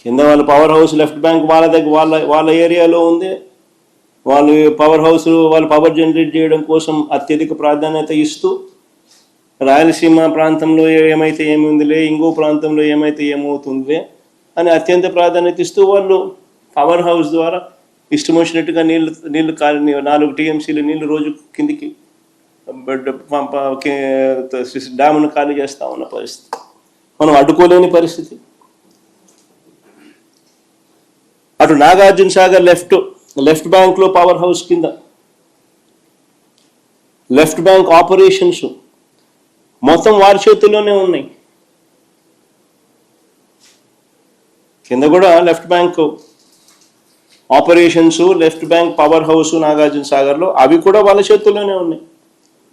కింద వాళ్ళ power house left bank వాళ్ళ దగ్గర వాళ్ళ ఏరియాలో ఉంది. వాళ్ళు పవర్ హౌస్ వాళ్ళు పవర్ జనరేట్ చేయడం కోసం అత్యధిక ప్రాధాన్యత ఇస్తూ రాయలసీమ ప్రాంతంలో ఏమైతే ఏముందిలే, ఇంకో ప్రాంతంలో ఏమైతే ఏమవుతుందిలే అని అత్యంత ప్రాధాన్యత ఇస్తూ వాళ్ళు పవర్ హౌస్ ద్వారా ఇష్టం వచ్చినట్టుగా నీళ్ళు 4 టీఎంసీలు నీళ్ళు రోజు కిందికి డ్యామును ఖాళీ చేస్తూ ఉన్న పరిస్థితి మనం అడ్డుకోలేని పరిస్థితి. అటు నాగార్జున సాగర్ లెఫ్ట్ బ్యాంక్లో పవర్ హౌస్ కింద లెఫ్ట్ బ్యాంక్ ఆపరేషన్స్ మొత్తం వారి చేతుల్లోనే ఉన్నాయి. కింద కూడా left bank operations, left bank power house Nagarjuna సాగర్లో అవి కూడా వాళ్ళ చేతుల్లోనే ఉన్నాయి.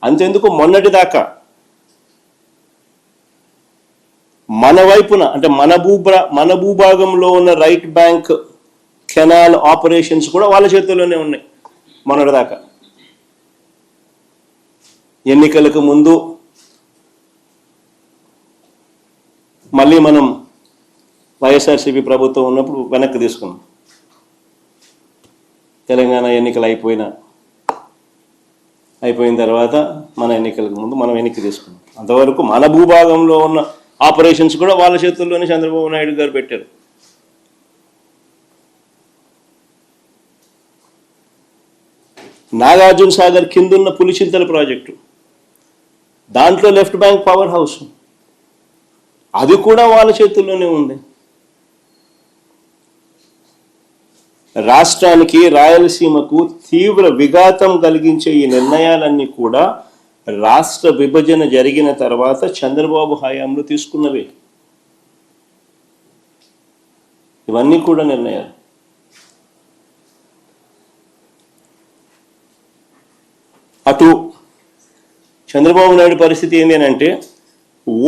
అంతెందుకు మొన్నటిదాకా మన వైపున అంటే మన భూభాగంలో ఉన్న రైట్ బ్యాంక్ కెనాల్ ఆపరేషన్స్ కూడా వాళ్ళ చేతుల్లోనే ఉన్నాయి మొన్నటిదాకా. ఎన్నికలకు ముందు మళ్ళీ మనం వైఎస్ఆర్సీపీ ప్రభుత్వం ఉన్నప్పుడు వెనక్కి తీసుకున్నాం. తెలంగాణ ఎన్నికలు అయిపోయిన తర్వాత మన ఎన్నికలకు ముందు మనం వెనక్కి తీసుకున్నాం. అంతవరకు మన భూభాగంలో ఉన్న ఆపరేషన్స్ కూడా వాళ్ళ చేతుల్లోనే చంద్రబాబు నాయుడు గారు పెట్టారు. నాగార్జున సాగర్ కిందున్న పులిచింతల ప్రాజెక్టు, దాంట్లో లెఫ్ట్ బ్యాంక్ పవర్ హౌస్, అది కూడా వాళ్ళ చేతుల్లోనే ఉంది. రాష్ట్రానికి, రాయలసీమకు తీవ్ర విఘాతం కలిగించే ఈ నిర్ణయాలన్నీ కూడా రాష్ట్ర విభజన జరిగిన తర్వాత చంద్రబాబు హయాంలో తీసుకున్నవే. ఇవన్నీ కూడా నిర్ణయాలు. అటు చంద్రబాబు నాయుడు పరిస్థితి ఏంటి అంటే,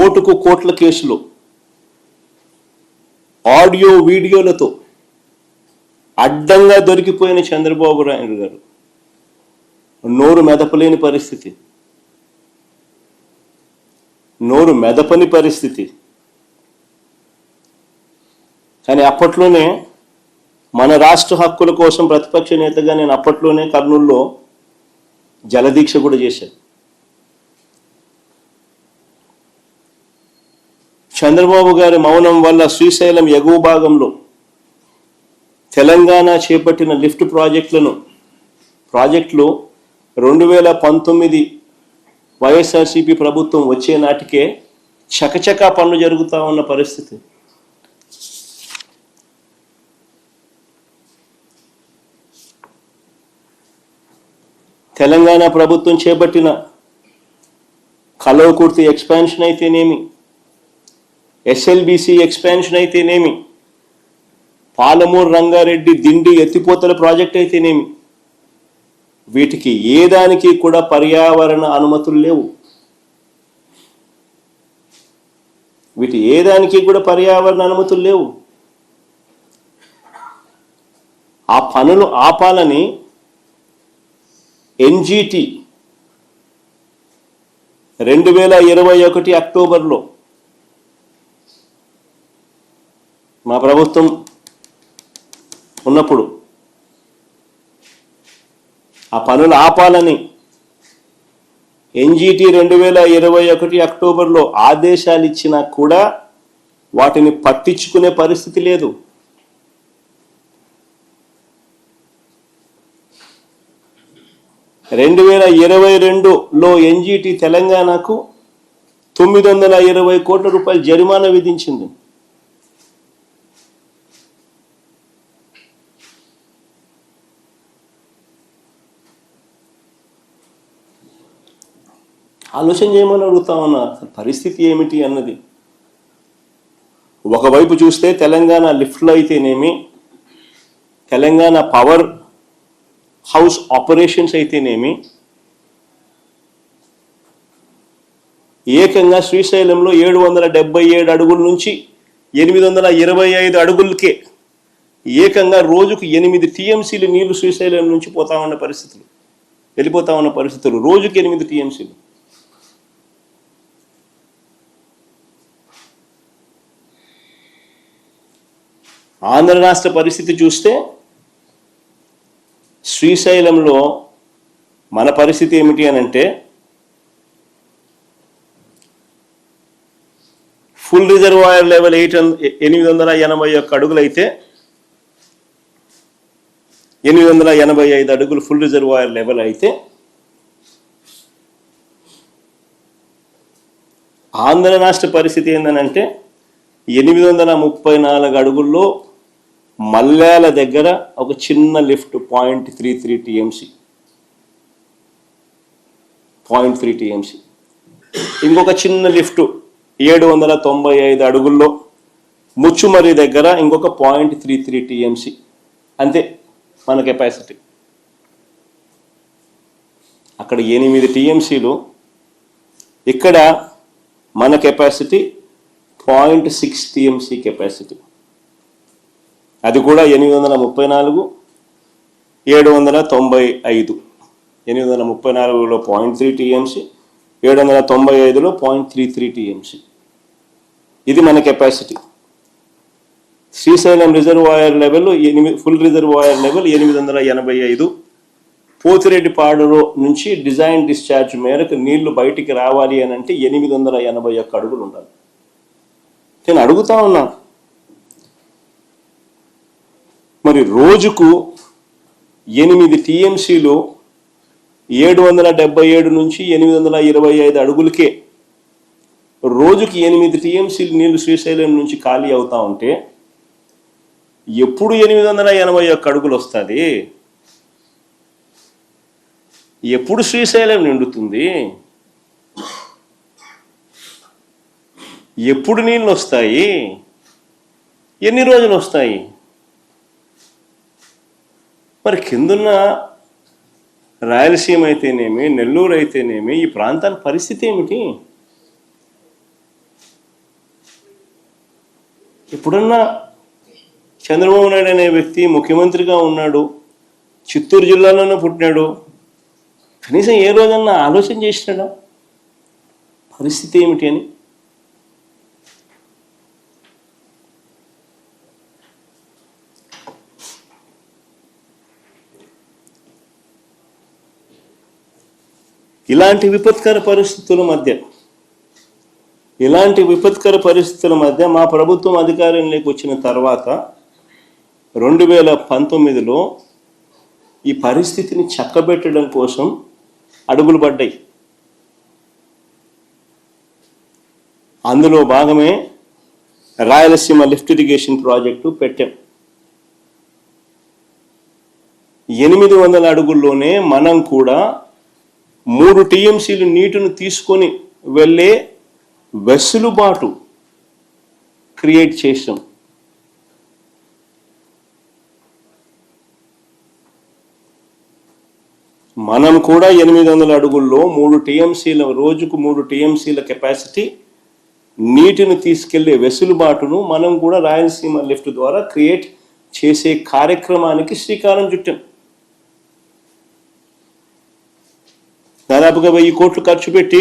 ఓటుకు కోట్ల కేసులో ఆడియో వీడియోలతో అడ్డంగా దొరికిపోయిన చంద్రబాబు నాయుడు గారు నోరు మెదపలేని పరిస్థితి, నోరు మెదపని పరిస్థితి. కానీ అప్పట్లోనే మన రాష్ట్ర హక్కుల కోసం ప్రతిపక్ష నేతగా నేను అప్పట్లోనే కర్నూలులో జలదీక్ష కూడా చేశాను. చంద్రబాబు గారి మౌనం వల్ల శ్రీశైలం ఎగువ భాగంలో తెలంగాణ చేపట్టిన లిఫ్ట్ ప్రాజెక్టులు 2019 వైఎస్ఆర్సీపీ ప్రభుత్వం వచ్చే నాటికే చకచకా పనులు జరుగుతూ ఉన్న పరిస్థితి. తెలంగాణ ప్రభుత్వం చేపట్టిన కల్వకుర్తి ఎక్స్పాన్షన్ అయితేనేమి, ఎస్ఎల్బిసి ఎక్స్పాన్షన్ అయితేనేమి, పాలమూరు రంగారెడ్డి దిండి ఎత్తిపోతల ప్రాజెక్ట్ అయితేనేమి, వీటికి ఏదానికి కూడా పర్యావరణ అనుమతులు లేవు. ఆ పనులు ఆపాలని ఎన్జిటి 2021 అక్టోబర్లో మా ప్రభుత్వం ఉన్నప్పుడు ఆ పనులు ఆపాలని ఎన్జిటి 2021 అక్టోబర్లో ఆదేశాలు ఇచ్చినా కూడా వాటిని పట్టించుకునే పరిస్థితి లేదు. రెండు 2022లో ఎన్జిటి తెలంగాణకు 920 కోట్ల రూపాయల జరిమానా విధించింది. ఆలోచన చేయమని అడుగుతా ఉన్నా, పరిస్థితి ఏమిటి అన్నది. ఒకవైపు చూస్తే తెలంగాణ లిఫ్ట్లో అయితేనేమి, తెలంగాణ పవర్ హౌస్ ఆపరేషన్స్ అయితేనేమి, ఏకంగా శ్రీశైలంలో 777 అడుగుల నుంచి 825 అడుగులకే ఏకంగా రోజుకు 8 టీఎంసీలు నీళ్లు శ్రీశైలం నుంచి వెళ్ళిపోతా ఉన్న పరిస్థితులు. రోజుకి 8 టీఎంసీలు. ఆంధ్ర రాష్ట్ర పరిస్థితి చూస్తే శ్రీశైలంలో మన పరిస్థితి ఏమిటి అని అంటే ఫుల్ రిజర్వాయర్ లెవెల్ 881 అడుగులు అయితే 885 అడుగులు ఫుల్ రిజర్వాయర్ లెవెల్ అయితే ఆంధ్ర రాష్ట్ర పరిస్థితి ఏంటంటే 834 అడుగుల్లో మల్యాల దగ్గర ఒక చిన్న లిఫ్ట్ 0.33 టీఎంసీ, 0.3 టీఎంసీ. ఇంకొక చిన్న లిఫ్ట్ 795 అడుగుల్లో ముచ్చుమర్రి దగ్గర ఇంకొక 0.33 టీఎంసీ. అంతే మన కెపాసిటీ. అక్కడ 8 టీఎంసీలు, ఇక్కడ మన కెపాసిటీ 0.6 టీఎంసీ కెపాసిటీ. అది కూడా 834, 795. 834లో 0.3 టీఎంసీ, 795లో 0.33 టీఎంసీ. ఇది మన capacity. Srisailam reservoir level full reservoir level 885. పోతిరెడ్డిపాడులో నుంచి డిజైన్ డిశ్చార్జ్ మేరకు నీళ్లు బయటికి రావాలి అని అంటే 881 అడుగులు ఉండాలి. నేను అడుగుతా ఉన్నా, మరి రోజుకు 8 టీఎంసీలు 777 నుంచి 825 అడుగులకే రోజుకి 8 టీఎంసీలు నీళ్లు శ్రీశైలం నుంచి ఖాళీ అవుతా ఉంటే ఎప్పుడు 881 అడుగులు వస్తుంది? ఎప్పుడు శ్రీశైలం నిండుతుంది? ఎప్పుడు నీళ్ళు వస్తాయి? ఎన్ని రోజులు వస్తాయి? మరి కిందున్న రాయలసీమ అయితేనేమి, నెల్లూరు అయితేనేమి, ఈ ప్రాంతాల పరిస్థితి ఏమిటి? ఇప్పుడున్న చంద్రబాబు నాయుడు అనే వ్యక్తి ముఖ్యమంత్రిగా ఉన్నాడు, చిత్తూరు జిల్లాలోనే పుట్టినాడు. కనీసం ఏ రోజన్నా ఆలోచన చేసినాడా పరిస్థితి ఏమిటి అని? ఇలాంటి విపత్కర పరిస్థితుల మధ్య మా ప్రభుత్వం అధికారంలోకి వచ్చిన తర్వాత 2019లో ఈ పరిస్థితిని చక్కబెట్టడం కోసం అడుగులు పడ్డాయి. అందులో భాగమే రాయలసీమ లిఫ్ట్ ఇరిగేషన్ ప్రాజెక్టు పెట్టాం. 800 అడుగుల్లోనే మనం కూడా 3 టీఎంసీలు నీటిని తీసుకొని వెళ్ళే వెసులుబాటు క్రియేట్ చేసాం. మనం కూడా 800 అడుగుల్లో 3 టీఎంసీల రోజుకు 3 టీఎంసీల కెపాసిటీ నీటిని తీసుకెళ్లే వెసులుబాటును మనం కూడా రాయలసీమ లిఫ్ట్ ద్వారా క్రియేట్ చేసే కార్యక్రమానికి శ్రీకారం చుట్టాం. దాదాపుగా 1000 కోట్లు ఖర్చు పెట్టి